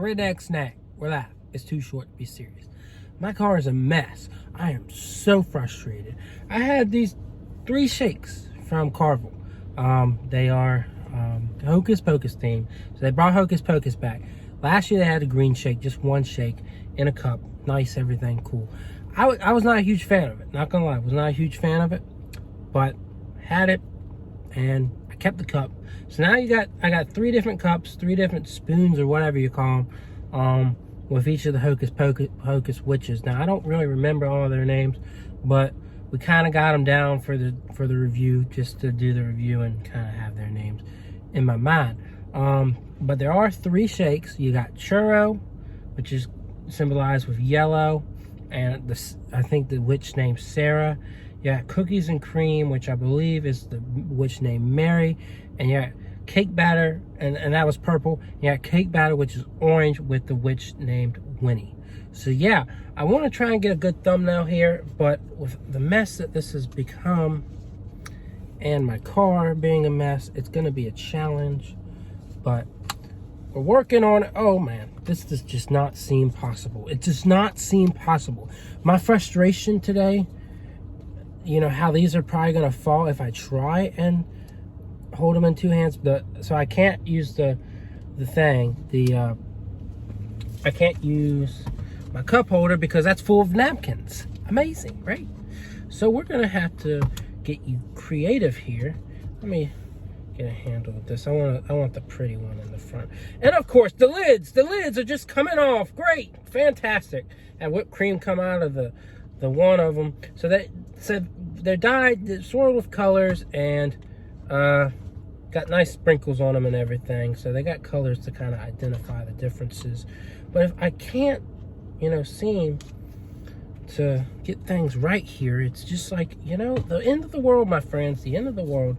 redneck snack. Relax. It's too short to be serious. My car is a mess. I am so frustrated. I had these 3 shakes from Carvel. They are Hocus Pocus theme. So they brought Hocus Pocus back. Last year they had a green shake, just 1 shake in a cup. Nice, everything cool. I was not a huge fan of it. Not gonna lie, I was not a huge fan of it. But had it, and I kept the cup. So now I got 3 different cups, 3 different spoons or whatever you call them, with each of the Hocus Witches. Now I don't really remember all of their names, but we kind of got them down for the review, just to do the review and kind of have their names in my mind. But there are 3 shakes. You got churro, which is symbolized with yellow, and I think the witch named Sarah. You got cookies and cream, which I believe is the witch named Mary, and you got cake batter, and that was purple. You got cake batter, which is orange, with the witch named Winnie. So yeah, I want to try and get a good thumbnail here, but with the mess that this has become, and my car being a mess, it's going to be a challenge. But we're working on it. Oh man, this does just not seem possible. It does not seem possible. My frustration today, you know how these are probably going to fall if I try and hold them in 2 hands. So I can't use the thing. I can't use my cup holder because that's full of napkins. Amazing, right? So we're going to have to get you creative here. Let me get a handle with this. I want the pretty one in the front. And of course, the lids are just coming off. Great, fantastic. And whipped cream come out of the one of them. So they're dyed, they're swirled with colors, and got nice sprinkles on them and everything. So they got colors to kind of identify the differences. But if I can't, seem to get things right here, it's just like, the end of the world, my friends, the end of the world.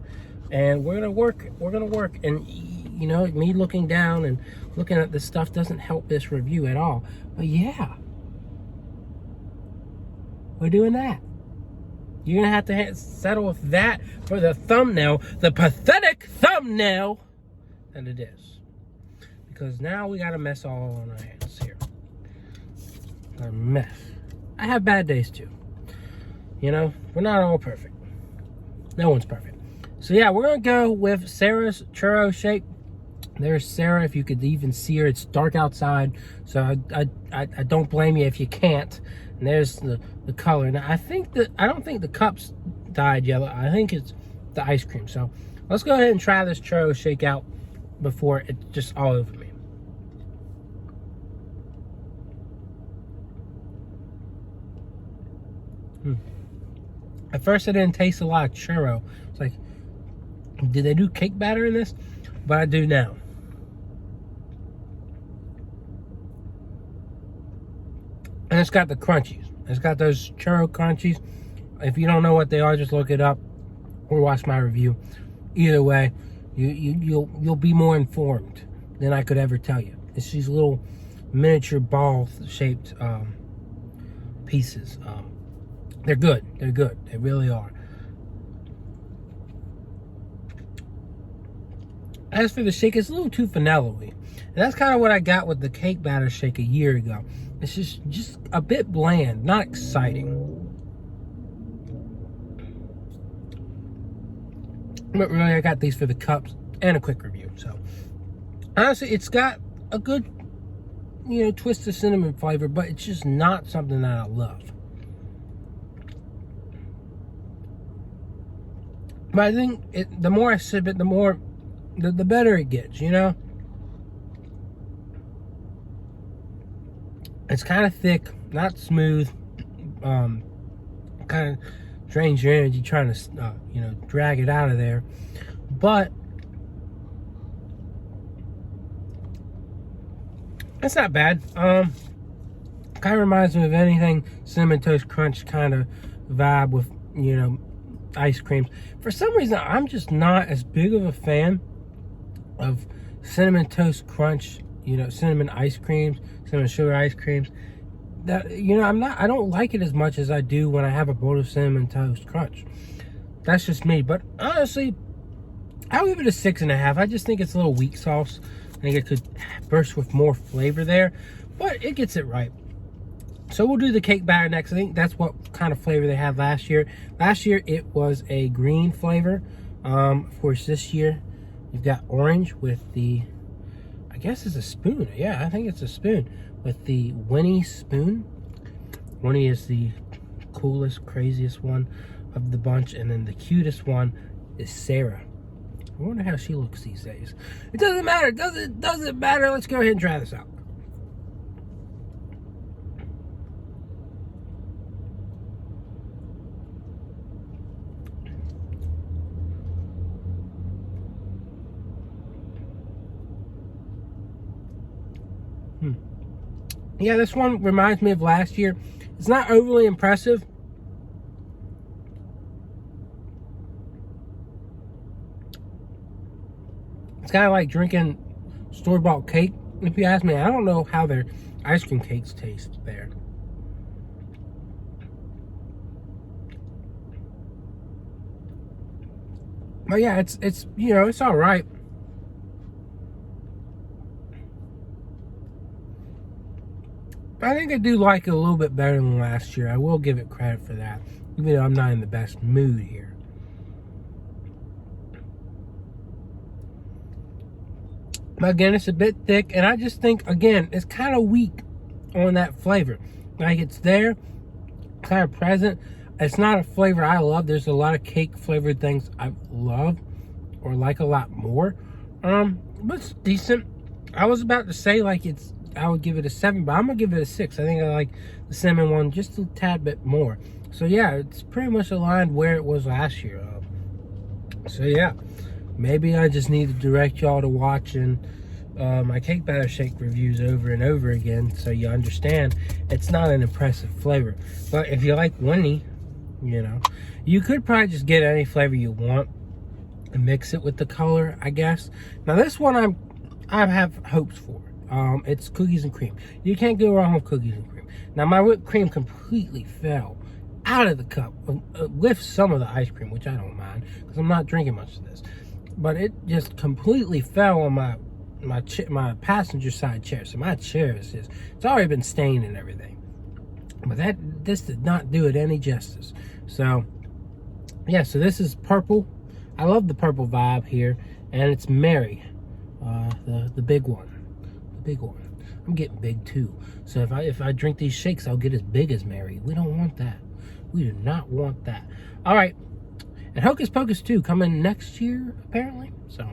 And we're gonna work, and me looking down and looking at this stuff doesn't help this review at all. But yeah, we're doing that. You're gonna have to settle with that for the thumbnail, the pathetic thumbnail that it is. Because now we got a mess all on our hands here. A mess. I have bad days too. We're not all perfect. No one's perfect. So yeah, we're gonna go with Sarah's Churro Shake. There's Sarah, if you could even see her. It's dark outside, so I don't blame you if you can't. And there's the color. Now I don't think the cup's dyed yellow. I think it's the ice cream. So let's go ahead and try this Churro Shake out before it's just all over me. At first I didn't taste a lot of churro. It's like, did they do cake batter in this? But I do now. And it's got the crunchies. It's got those churro crunchies. If you don't know what they are, just look it up or watch my review. Either way, you'll be more informed than I could ever tell you. It's these little miniature ball shaped pieces. They're good. They're good. They really are. As for the shake, it's a little too vanilla-y. And that's kind of what I got with the cake batter shake a year ago. It's just a bit bland, not exciting. But really, I got these for the cups and a quick review. So, honestly, it's got a good, twist of cinnamon flavor, but it's just not something that I love. But I think the more I sip it, the better it gets, It's kind of thick, not smooth. Kind of drains your energy trying to, drag it out of there. But it's not bad. Kind of reminds me of anything Cinnamon Toast Crunch kind of vibe with, ice creams. For some reason, I'm just not as big of a fan of Cinnamon Toast Crunch, cinnamon ice creams, cinnamon sugar ice creams. That, I don't like it as much as I do when I have a bowl of Cinnamon Toast Crunch. That's just me. But honestly, I'll give it a 6.5. I just think it's a little weak sauce think it could burst with more flavor there, but it gets it right. So we'll do the cake batter next. I think that's what kind of flavor they had last year. Last year it was a green flavor. Of course, this year you've got orange with the, I guess it's a spoon. Yeah, I think it's a spoon with the Winnie spoon. Winnie is the coolest, craziest one of the bunch, and then the cutest one is Sarah. I wonder how she looks these days. It doesn't matter. Doesn't matter. Let's go ahead and try this out. Yeah, this one reminds me of last year. It's not overly impressive. It's kind of like drinking store-bought cake, if you ask me. I don't know how their ice cream cakes taste there. But yeah, it's you know, it's all right. I think I do like it a little bit better than last year. I will give it credit for that, even though I'm not in the best mood here. But again, it's a bit thick, and I just think, again, it's kind of weak on that flavor. Like, it's there, kind of present. It's not a flavor I love. There's a lot of cake flavored things I love or like a lot more. But it's decent. I was about to say, like, I would give it a 7, but I'm going to give it a 6. I think I like the cinnamon one just a tad bit more. So, yeah, it's pretty much aligned where it was last year. So, yeah, maybe I just need to direct y'all to watching my cake batter shake reviews over and over again so you understand it's not an impressive flavor. But if you like Winnie, you know, you could probably just get any flavor you want and mix it with the color, I guess. Now, this one I have hopes for. It's cookies and cream. You can't go wrong with cookies and cream. Now, my whipped cream completely fell out of the cup with some of the ice cream, which I don't mind because I'm not drinking much of this. But it just completely fell on my passenger side chair. So my chair it's already been stained and everything. But this did not do it any justice. So yeah, so this is purple. I love the purple vibe here, and it's Mary, the big one. Big one. I'm getting big too. So if I drink these shakes, I'll get as big as Mary. We don't want that. We do not want that. All right. And Hocus Pocus 2 coming next year, apparently. So.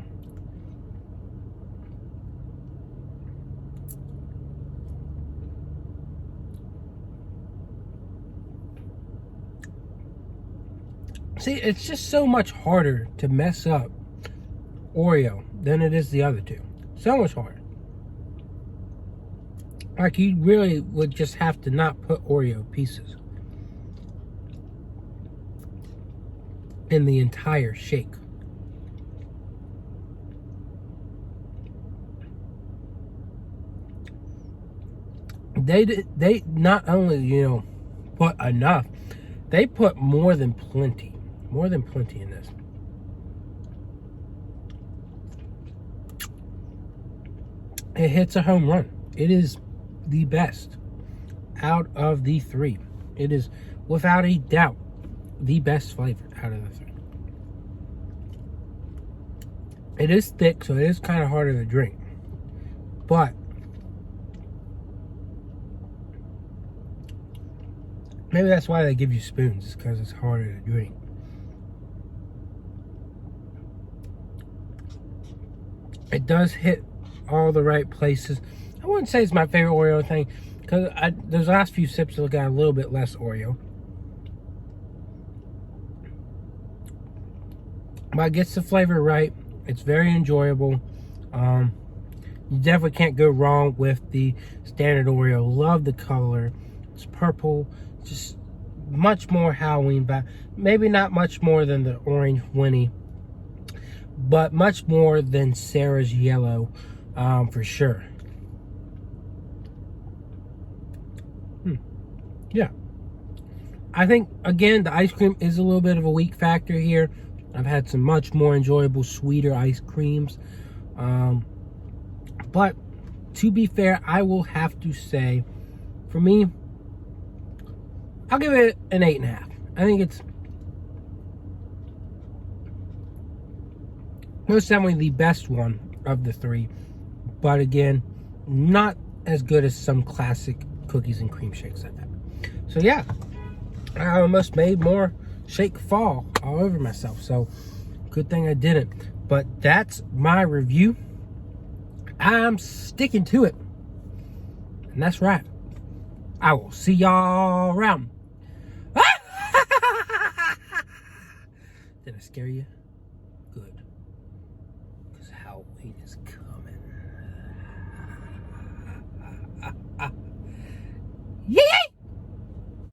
See, it's just so much harder to mess up Oreo than it is the other two. So much harder. Like, you really would just have to not put Oreo pieces in the entire shake. They not only, you know, put enough, they put more than plenty in this. It hits a home run. It is the best out of the three. It is without a doubt the best flavor out of the three. It is thick, so it is kind of harder to drink, but maybe that's why they give you spoons, because it's harder to drink. It does hit all the right places. I wouldn't say it's my favorite Oreo thing, because those last few sips have got a little bit less Oreo. But it gets the flavor right. It's very enjoyable. You definitely can't go wrong with the standard Oreo. Love the color. It's purple. Just much more Halloween, but maybe not much more than the orange Winnie, but much more than Sarah's yellow, for sure. Yeah. I think, again, the ice cream is a little bit of a weak factor here. I've had some much more enjoyable, sweeter ice creams. But to be fair, I will have to say, for me, I'll give it an 8.5. I think it's most definitely the best one of the three. But again, not as good as some classic cookies and cream shakes I've had. So yeah, I almost made more shake fall all over myself. So good thing I didn't. But that's my review. I'm sticking to it. And that's right. I will see y'all around. Did I scare you? Good. Because Halloween is